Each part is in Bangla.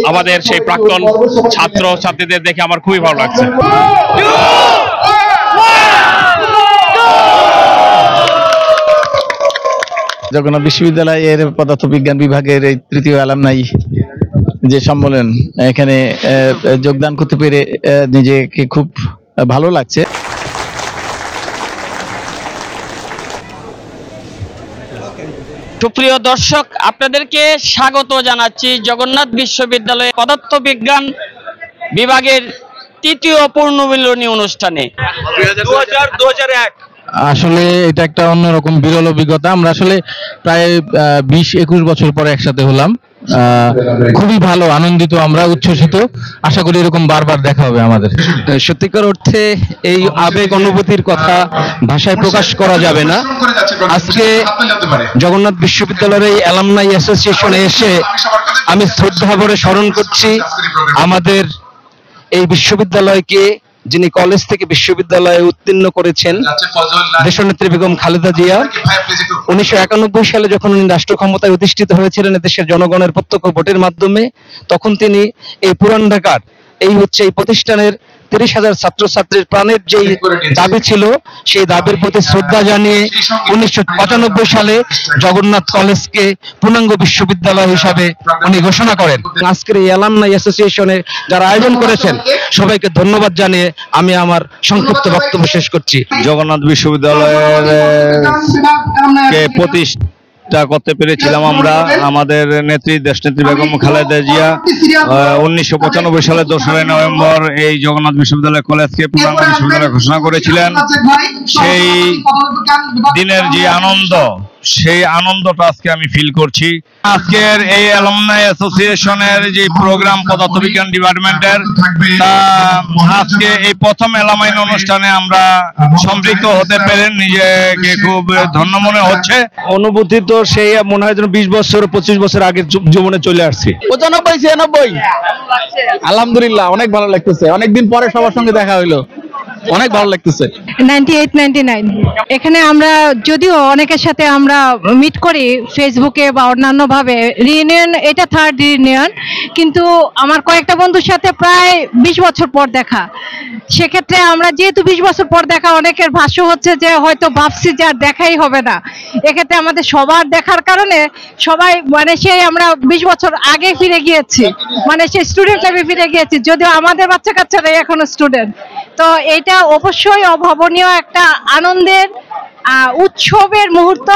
আমাদের সেই প্রাক্তন ছাত্র ছাত্রীদের দেখে আমার খুবই ভালো লাগছে। জগন্নাথ বিশ্ববিদ্যালয়ের পদার্থবিজ্ঞান বিভাগের এই তৃতীয় অ্যালামনাই যে সম্মেলন, এখানে যোগদান করতে পেরে নিজেকে খুব ভালো লাগছে। সুপ্রিয় দর্শক, আপনাদেরকে স্বাগত জানাচ্ছি জগন্নাথ বিশ্ববিদ্যালয়ে পদার্থবিজ্ঞান বিভাগের তৃতীয় পূর্ণমিলনী অনুষ্ঠানে। 2001 আসলে এটা একটা অন্যরকম বিরল অভিজ্ঞতা। আমরা আসলে প্রায় 20-21 বছর পরে একসাথে হলাম। খুবই ভালো, আনন্দিত, আমরা উচ্ছ্বসিত। আশা করি এরকম বারবার দেখা হবে আমাদের। সত্যিকার অর্থে এই আবেগ অনুভূতির কথা ভাষায় প্রকাশ করা যাবে না। আজকে জগন্নাথ বিশ্ববিদ্যালয়ের এই অ্যালামনাই অ্যাসোসিয়েশনে এসে আমি শ্রদ্ধা ভরে স্মরণ করছি আমাদের এই বিশ্ববিদ্যালয়কে, যিনি কলেজ থেকে বিশ্ববিদ্যালয়ে উত্তীর্ণ করেছেন, দেশনেত্রী বেগম খালেদা জিয়া। 1991 সালে যখন উনি রাষ্ট্র ক্ষমতায় অধিষ্ঠিত হয়েছিলেন দেশের জনগণের প্রত্যক্ষ ভোটের মাধ্যমে, তখন তিনি এই পুরান ঢাকার এই প্রতিষ্ঠানের 30,000 ছাত্রছাত্রীর প্রাণের যে দাবি ছিল, সেই দাবির প্রতি শ্রদ্ধা জানিয়ে 1995 সালে জগন্নাথ কলেজকে পূর্ণাঙ্গ বিশ্ববিদ্যালয় হিসাবে উনি ঘোষণা করেন। আজকের এই অ্যালামনাই অ্যাসোসিয়েশনে যারা আয়োজন করেছেন সবাইকে ধন্যবাদ জানিয়ে আমি আমার সংক্ষিপ্ত বক্তব্য শেষ করছি। জগন্নাথ বিশ্ববিদ্যালয়ের প্রতিষ্ঠা করতে পেরেছিলাম আমরা আমাদের নেত্রী দেশনেত্রী বেগম খালেদা জিয়া 1995 সালের 2রা নভেম্বর এই জগন্নাথ বিশ্ববিদ্যালয় কলেজকে পূর্ণাঙ্গ বিশ্ববিদ্যালয় ঘোষণা করেছিলেন। সেই দিনের যে আনন্দ, সেই আনন্দটা আজকে আমি ফিল করছি। আজকের এই অ্যালুমনাই অ্যাসোসিয়েশনের যে প্রোগ্রাম পদার্থবিজ্ঞান ডিপার্টমেন্টের, তা আজকে এই প্রথম অ্যালামনাই অনুষ্ঠানে আমরা সম্পৃক্ত হতে পেরে নিজেকে খুব ধন্য মনে হচ্ছে। অনুভূতি তো সেই মনে হয় যেন 20 বছর 25 বছর আগের জীবনে চলে আসছি। 95-96 আলহামদুলিল্লাহ, অনেক ভালো লাগতেছে। অনেকদিন পরে সবার সঙ্গে দেখা হইলো, অনেক ভালো লাগতেছে। 98-99 এখানে আমরা যদিও অনেকের সাথে আমরা মিট করি ফেসবুকে বা অন্যান্য ভাবে, রিউনিয়ন এটা 3rd রিউনিয়ন, কিন্তু আমার কয়েকটা বন্ধুর সাথে প্রায় 20 বছর পর দেখা। সেক্ষেত্রে আমরা যেহেতু 20 বছর পর দেখা, অনেকের ভাষ্য হচ্ছে যে হয়তো ভাবছি যে আর দেখাই হবে না। এক্ষেত্রে আমাদের সবার দেখার কারণে সবাই মানে সেই আমরা 20 বছর আগে ফিরে গিয়েছি, মানে সেই স্টুডেন্ট লাইফে ফিরে গিয়েছি, যদিও আমাদের বাচ্চা কাচ্চারাই এখনো স্টুডেন্ট। তো এটা অবশ্যই অভাবনীয় একটা আনন্দের উৎসবের মুহূর্ত।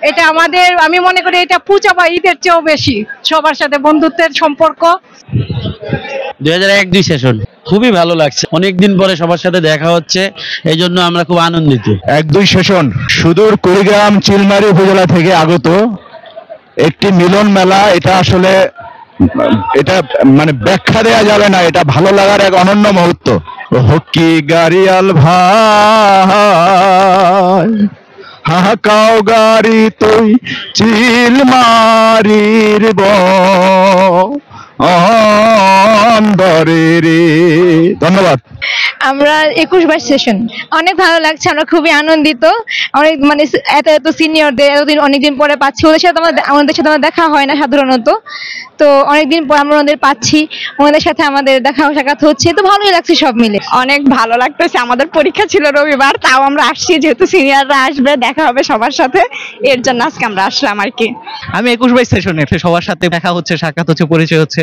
এটা আমাদের, আমি মনে করি এটা পূজা বা ঈদের চেয়েও বেশি সবার সাথে বন্ধুত্বের সম্পর্ক। 2001-2 সেশন খুবই ভালো লাগছে, অনেকদিন পরে সবার সাথে দেখা হচ্ছে, এই জন্য আমরা খুব আনন্দিত। 1-2 সেশন সুদূর কুড়িগ্রাম চিলমারি উপজেলা থেকে আগত একটি মিলন মেলা। এটা আসলে এটা মানে ব্যাখ্যা দেওয়া যাবে না, এটা ভালো লাগার এক অনন্য মুহূর্ত। হকি গাড়িয়াল ভাই হাহাকাও গাড়ি তুই চিলমারির বন্দরে রে। ধন্যবাদ। আমরা 21 সেশন অনেক ভালো লাগছে, আমরা খুবই আনন্দিত। অনেক মানে এত সিনিয়রদের এতদিন অনেকদিন পরে পাচ্ছি, ওদের সাথে আমাদের সাথে আমার দেখা হয় না সাধারণত, তো অনেকদিন পর আমরা ওদের পাচ্ছি, ওদের সাথে আমাদের দেখা সাক্ষাৎ হচ্ছে, তো ভালোই লাগছে সব মিলে। অনেক ভালো লাগতেছে। আমাদের পরীক্ষা ছিল রবিবার, তাও আমরা আসছি যেহেতু সিনিয়ররা আসবে, দেখা হবে সবার সাথে, এর জন্য আজকে আমরা আসলাম আর কি। আমি 21 সেশনে সবার সাথে দেখা হচ্ছে, সাক্ষাৎ হচ্ছে, পরিচয় হচ্ছে,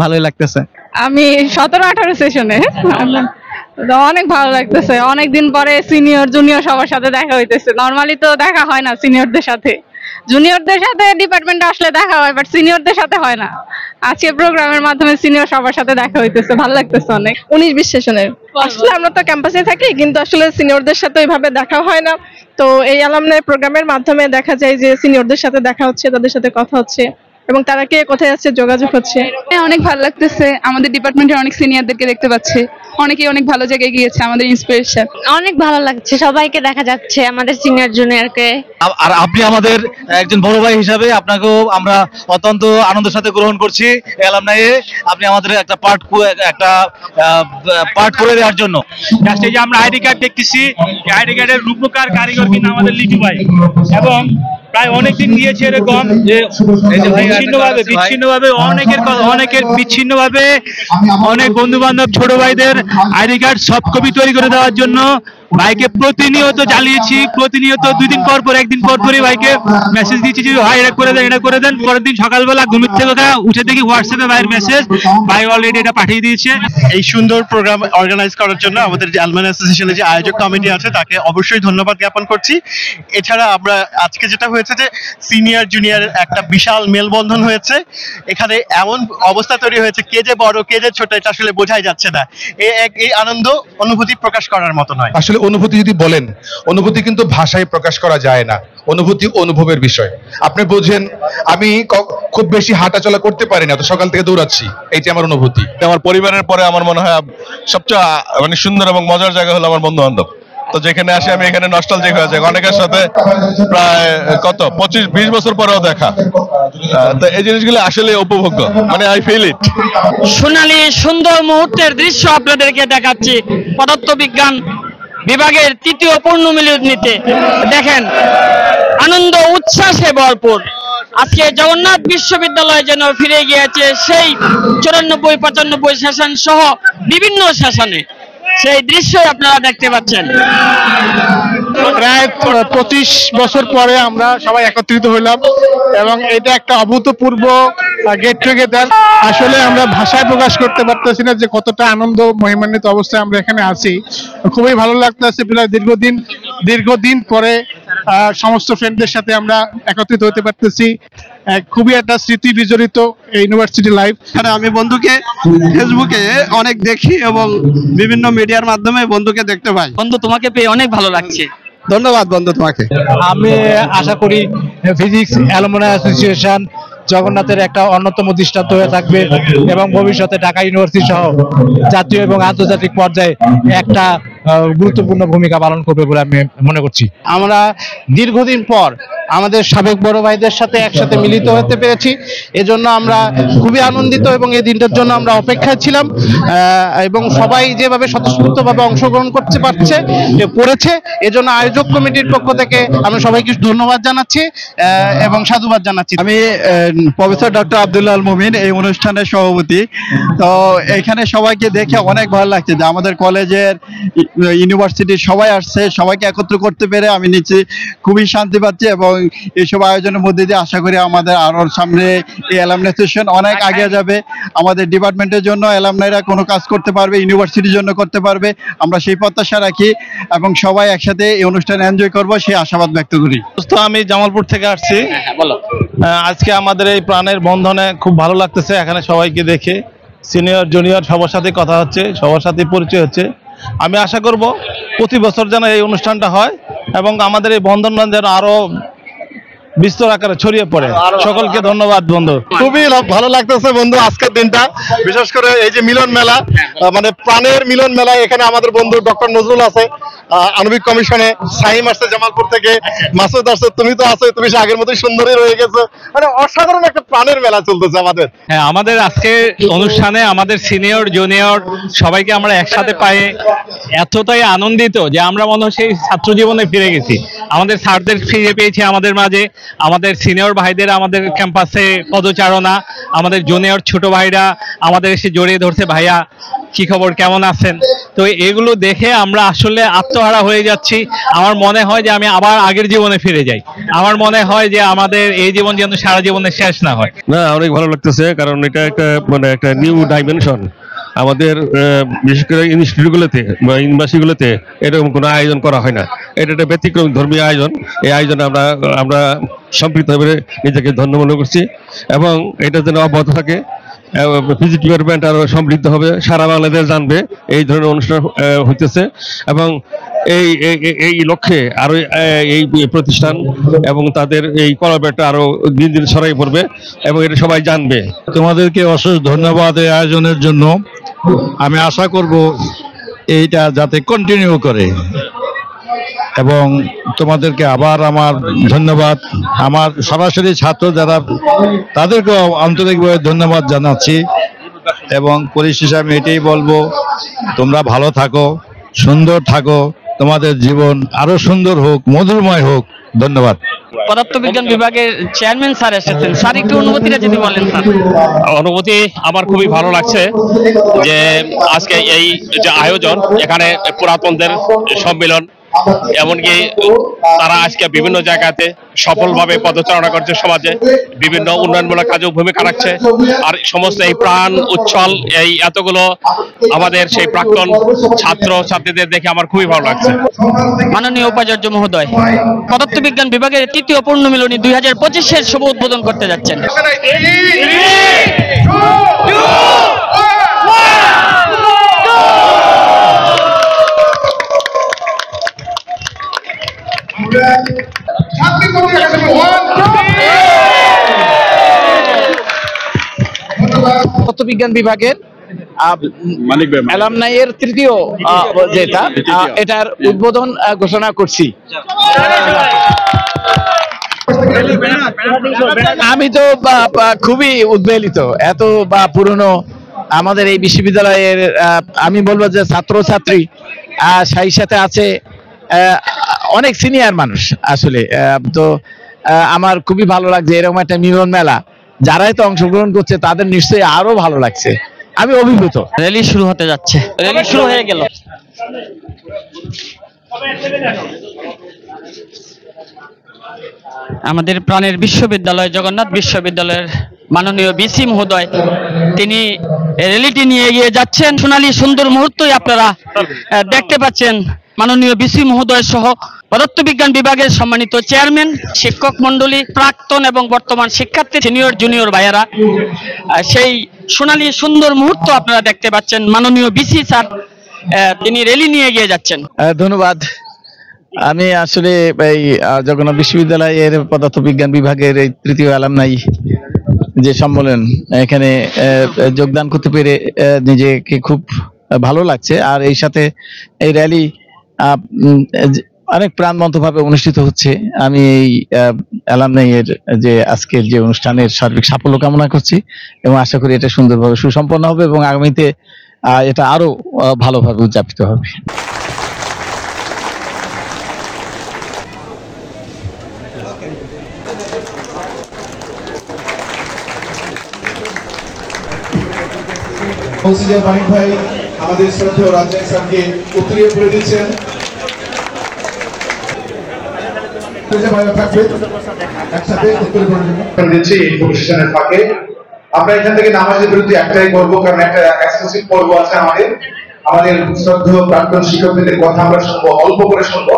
ভালোই লাগতেছে। আমি 17-18 সেশনে, অনেক ভালো লাগতেছে। অনেকদিন পরে সিনিয়র জুনিয়র সবার সাথে দেখা হইতেছে। নর্মালি তো দেখা হয় না সিনিয়রদের সাথে, জুনিয়রদের সাথে ডিপার্টমেন্টে আসলে দেখা হয়, বাট সিনিয়রদের সাথে হয় না। আজকে প্রোগ্রামের মাধ্যমে সিনিয়র সবার সাথে দেখা হইতেছে, ভালো লাগতেছে অনেক। 19-20 সেশনের আসলে আমরা তো ক্যাম্পাসে থাকি, কিন্তু আসলে সিনিয়রদের সাথে ওইভাবে দেখা হয় না। তো এই অ্যালামনাই প্রোগ্রামের মাধ্যমে দেখা যায় যে সিনিয়রদের সাথে দেখা হচ্ছে, তাদের সাথে কথা হচ্ছে, এবং তারা কে কোথায় আছে যোগাযোগ হচ্ছে। অনেক ভালো লাগতেছে, আমাদের ডিপার্টমেন্টের অনেক সিনিয়রদেরকে দেখতে পাচ্ছি, অনেকেই অনেক ভালো জায়গায় গিয়েছে, আমাদের ইন্সপিরেশন। অনেক ভালো লাগছে, সবাইকে দেখা যাচ্ছে, আমাদের সিনিয়র জুনিয়রকে। আর আপনি আমাদের একজন বড় ভাই হিসাবে আপনাকেও আমরা অত্যন্ত আনন্দের সাথে গ্রহণ করছি অ্যালামনাইয়ে। আপনি আমাদের একটা পার্ট করে দেওয়ার জন্য। এই যে আমরা আইডি কার্ড দেখতেছি, এই আইডি কার্ডের রূপকার কারিগর কিন্তু আমাদের লিপি ভাই, এবং প্রায় অনেকদিন গিয়েছে এরকম যে বিচ্ছিন্নভাবে বিচ্ছিন্নভাবে অনেক বন্ধু বান্ধব ছোট ভাইদের আইডি কার্ড সফট কপি তৈরি করে দেওয়ার জন্য ভাইকে প্রতিনিয়ত জ্বালিয়েছি। প্রতিনিয়ত 2 দিন পর একদিন পর ভাইকে মেসেজ দিয়েছি যে ভাই এটা করে দেন। পরের দিন সকালবেলা ঘুমের থেকে উঠে দেখি হোয়াটসঅ্যাপে ভাইয়ের মেসেজ, ভাই অলরেডি এটা পাঠিয়ে দিয়েছে। এই সুন্দর প্রোগ্রাম অর্গানাইজ করার জন্য আমাদের যে আলমানি অ্যাসোসিয়েশনের যে আয়োজক কমিটি আছে তাকে অবশ্যই ধন্যবাদ জ্ঞাপন করছি। এছাড়া আমরা আজকে যেটা হয়েছে যে সিনিয়র জুনিয়রের একটা বিশাল মেলবন্ধন হয়েছে। এখানে এমন অবস্থা তৈরি হয়েছে, কে যে বড় কে যে ছোট এটা আসলে বোঝাই যাচ্ছে না। এই আনন্দ অনুভূতি প্রকাশ করার মতো নয়। আসলে অনুভূতি যদি বলেন, অনুভূতি কিন্তু ভাষায় প্রকাশ করা যায় না। অনুভূতি অনুভবের বিষয়। আপনি বোঝেন, আমি খুব বেশি হাঁটাচলা করতে পারি না, তো সকাল থেকে দৌড়াচ্ছি, এইটা আমার অনুভূতি। আমার পরিবারের পরে আমার মনে হয় সবচেয়ে সুন্দর এবং মজার জায়গা হলো আমার বন্ধু বান্ধব। তো যেখানে আসি আমি এখানে নস্টালজিক হয়ে যায়, অনেকের সাথে প্রায় 25-20 বছর পরেও দেখা। তো এই জিনিসগুলো আসলে উপভোগ্য, আই ফিল ইট। সোনালী সুন্দর মুহূর্তের দৃশ্য আপনাদেরকে দেখাচ্ছি পদার্থবিজ্ঞান বিভাগের 3য় পূর্ণমিলনীতে। দেখেন আনন্দ উচ্ছ্বাসে ভরপুর। আজকে জগন্নাথ বিশ্ববিদ্যালয় যেন ফিরে গিয়েছে সেই 94-95 সেশন সহ বিভিন্ন সেশনে, সেই দৃশ্যই আপনারা দেখতে পাচ্ছেন। প্রায় 25 বছর পরে আমরা সবাই একত্রিত হইলাম এবং এটা একটা অভূতপূর্ব গেট টুগেদার। আসলে আমরা ভাষায় প্রকাশ করতে পারতেছি না যে কতটা আনন্দ মহিমান্বিত অবস্থায় আমরা এখানে আছি। খুবই ভালো লাগতেছে, প্রায় দীর্ঘদিন পরে সমস্ত ফ্রেন্ডদের সাথে আমরা একত্রিত হতে পারতেছি। খুবই একটা স্মৃতি বিজড়িত ইউনিভার্সিটি লাইফ। আমি বন্ধুকে ফেসবুকে অনেক দেখি এবং বিভিন্ন মিডিয়ার মাধ্যমে বন্ধুকে দেখতে পাই। বন্ধু, তোমাকে পেয়ে অনেক ভালো লাগছে। ধন্যবাদ বন্ধু তোমাকে। আমি আশা করি ফিজিক্স অ্যালুমনাই অ্যাসোসিয়েশন জগন্নাথের একটা অন্যতম দৃষ্টান্ত হয়ে থাকবে এবং ভবিষ্যতে ঢাকা ইউনিভার্সিটি সহ জাতীয় এবং আন্তর্জাতিক পর্যায়ে একটা গুরুত্বপূর্ণ ভূমিকা পালন করবে বলে আমি মনে করছি। আমরা দীর্ঘদিন পর আমাদের সাবেক বড় ভাইদের সাথে একসাথে মিলিত হতে পেরেছি, এজন্য আমরা খুবই আনন্দিত এবং এই দিনটার জন্য আমরা অপেক্ষায় ছিলাম। এবং সবাই যেভাবে স্বতঃস্ফূর্তভাবে অংশগ্রহণ করতে পেরেছে, এজন্য আয়োজক কমিটির পক্ষ থেকে আমি সবাইকে ধন্যবাদ জানাচ্ছি এবং সাধুবাদ জানাচ্ছি। আমি প্রফেসর ডক্টর আব্দুল্লাহ আল মুমিন, এই অনুষ্ঠানের সভাপতি। তো এখানে সবাইকে দেখে অনেক ভালো লাগছে যে আমাদের কলেজের ইউনিভার্সিটির সবাই আসছে, সবাইকে একত্র করতে পেরে আমি নিচে খুবই শান্তি পাচ্ছি। এবং এইসব আয়োজনের মধ্যে দিয়ে আশা করি আমাদের আরো সামনে এই অ্যালামনাই সেশন অনেক আগে যাবে। আমাদের ডিপার্টমেন্টের জন্য অ্যালামনাইরা কোনো কাজ করতে পারবে, ইউনিভার্সিটির জন্য করতে পারবে, আমরা সেই প্রত্যাশা রাখি এবং সবাই একসাথে এই অনুষ্ঠান এনজয় করব সেই আশাবাদ ব্যক্ত করি। আমি জামালপুর থেকে আসছি। আজকে আমাদের এই প্রাণের বন্ধনে খুব ভালো লাগতেছে। এখানে সবাইকে দেখে সিনিয়র জুনিয়র সবার সাথে কথা হচ্ছে, সবার সাথে পরিচয় হচ্ছে। আমি আশা করব প্রতি বছর যেন এই অনুষ্ঠানটা হয় এবং আমাদের এই বন্ধন যেন আরো বিস্তর আকারে ছড়িয়ে পড়ে। সকলকে ধন্যবাদ বন্ধু। খুবই ভালো লাগতেছে বন্ধু আজকের দিনটা, বিশেষ করে এই যে মিলন মেলা, প্রাণের মিলন মেলা। এখানে আমাদের বন্ধু ডক্টর নজরুল আছে আণবিক কমিশনে, সাহিম আসছে জামালপুর থেকে, মাসুদ আসছে, তুমি তো আছো, তুমি আগের মতোই সুন্দরই রয়ে গেছো। অসাধারণ একটা প্রাণের মেলা চলতেছে আমাদের। হ্যাঁ, আমাদের আজকে অনুষ্ঠানে আমাদের সিনিয়র জুনিয়র সবাইকে আমরা একসাথে পাই এতটাই আনন্দিত যে আমরা মনে হয় সেই ছাত্র জীবনে ফিরে গেছি। আমাদের স্যারদের ফিরে পেয়েছি আমাদের মাঝে, আমাদের সিনিয়র ভাইদের আমাদের ক্যাম্পাসে পদচারণা, আমাদের জুনিয়র ছোট ভাইরা আমাদের এসে জড়িয়ে ধরছে, ভাইয়া কি খবর, কেমন আছেন। তো এগুলো দেখে আমরা আসলে আত্মহারা হয়ে যাচ্ছি। আমার মনে হয় যে আমি আবার আগের জীবনে ফিরে যাই। আমার মনে হয় যে আমাদের এই জীবন যেন সারা জীবনে শেষ না হয়। না, অনেক ভালো লাগতেছে, কারণ এটা একটা নিউ ডাইমেনশন। আমাদের বিশেষ করে ইনস্টিটিউটগুলোতে বা ইউনিভার্সিটিগুলোতে এরকম কোনো আয়োজন করা হয় না। এটা একটা ব্যতিক্রম ধর্মীয় আয়োজন। এই আয়োজনে আমরা সম্পৃক্তভাবে নিজেকে ধন্য মনে করছি এবং এটা যেন অব্যাহত থাকে। ফিজিক্স ডিপার্টমেন্ট আরো সমৃদ্ধ হবে, সারা বাংলাদেশ জানবে এই ধরনের অনুষ্ঠান হইতেছে এবং এই লক্ষ্যে আরো এই প্রতিষ্ঠান এবং তাদের এই কলাবরেটর আরো দিন দিন ছড়াই পড়বে এবং এটা সবাই জানবে। তোমাদেরকে অশেষ ধন্যবাদ এই আয়োজনের জন্য। আমি আশা করব এইটা যাতে কন্টিনিউ করে এবং তোমাদেরকে আবার আমার ধন্যবাদ। আমার সরাসরি ছাত্র যারা তাদেরকেও আন্তরিকভাবে ধন্যবাদ জানাচ্ছি এবং পরিশেষে আমি এটাই বলবো, তোমরা ভালো থাকো, সুন্দর থাকো, তোমাদের জীবন আরো সুন্দর হোক, মধুরময় হোক, ধন্যবাদ। পদার্থবিজ্ঞান বিভাগের চেয়ারম্যান স্যার এসেছেন, স্যার একটু অনুভূতিটা যদি বলেন স্যার। অনুভূতি আমার খুবই ভালো লাগছে যে আজকে এই যে আয়োজন, এখানে পুরাতনদের সম্মেলন, এমনকি তারা আজকে বিভিন্ন জায়গাতে সফলভাবে পদচারণা করছে, সমাজে বিভিন্ন উন্নয়নমূলক কাজে ভূমিকা রাখছে। আর সমস্ত এই প্রাণ উচ্ছল এই এতগুলো আমাদের সেই প্রাক্তন ছাত্র ছাত্রীদের দেখে আমার খুবই ভালো লাগছে। মাননীয় উপাচার্য মহোদয় পদার্থবিজ্ঞান বিভাগের তৃতীয় পূর্ণমিলনী 2025-এর শুভ উদ্বোধন করতে যাচ্ছেন। পদার্থবিজ্ঞান বিভাগের অ্যালামনাই এর তৃতীয় যেটা এটার উদ্বোধন ঘোষণা করছি। আমি তো খুবই উদ্বেলিত, এত পুরনো আমাদের এই বিশ্ববিদ্যালয়ের আমি বলবো যে ছাত্রছাত্রী সেই সাথে আছে অনেক সিনিয়র মানুষ আসলে। তো আমার খুবই ভালো লাগছে এরকম একটা মিলন মেলা, যারাই তো অংশগ্রহণ করছে তাদের নিশ্চয়ই আরো ভালো লাগছে। আমি অভিভূত। র্যালি শুরু হতে যাচ্ছে, র্যালি শুরু হয়ে গেল। আমাদের প্রাণের বিশ্ববিদ্যালয় জগন্নাথ বিশ্ববিদ্যালয়ের মাননীয় ভিসি মহোদয় তিনি র্যালিটি নিয়ে এগিয়ে যাচ্ছেন। সোনালী সুন্দর মুহূর্তই আপনারা দেখতে পাচ্ছেন। মাননীয় ভিসি মহোদয় সহ পদার্থবিজ্ঞান বিভাগের সম্মানিত চেয়ারম্যান, শিক্ষক মন্ডলী, প্রাক্তন এবং বর্তমান শিক্ষার্থী, সিনিয়র জুনিয়র ভাইয়ারা, সেই সোনালী সুন্দর মুহূর্ত আপনারা দেখতে পাচ্ছেন। মাননীয় ভিসি স্যার তিনি র্যালি নিয়ে এগিয়ে যাচ্ছেন। ধন্যবাদ। আমি আসলে এই জগন্নাথ বিশ্ববিদ্যালয়ের পদার্থবিজ্ঞান বিভাগের এই তৃতীয় অ্যালামনাই যে সম্মেলন, এখানে যোগদান করতে পেরে নিজেকে খুব ভালো লাগছে। আর এই সাথে এই র্যালি অনেক প্রাণবন্তভাবে অনুষ্ঠিত হচ্ছে। আমি এই অ্যালামনাই এর যে আজকের যে অনুষ্ঠানের সার্বিক সাফল্য কামনা করছি এবং আশা করি এটা সুন্দরভাবে সুসম্পন্ন হবে এবং আগামীতে এটা আরো ভালোভাবে উদযাপিত হবে। মানিক ভাই আমাদের শ্রদ্ধেয় রাজ্জাক স্যারকে উত্তরীয় করে দিচ্ছেন। আমরা এখান থেকে নামাজের বিরুদ্ধে একটাই করবো, কারণ একটা এক্সক্লুসিভ পর্ব আছে আমাদের শ্রদ্ধেয় প্রাক্তন শিক্ষকদের কথা আমরা শুনবো, অল্প করে শুনবো।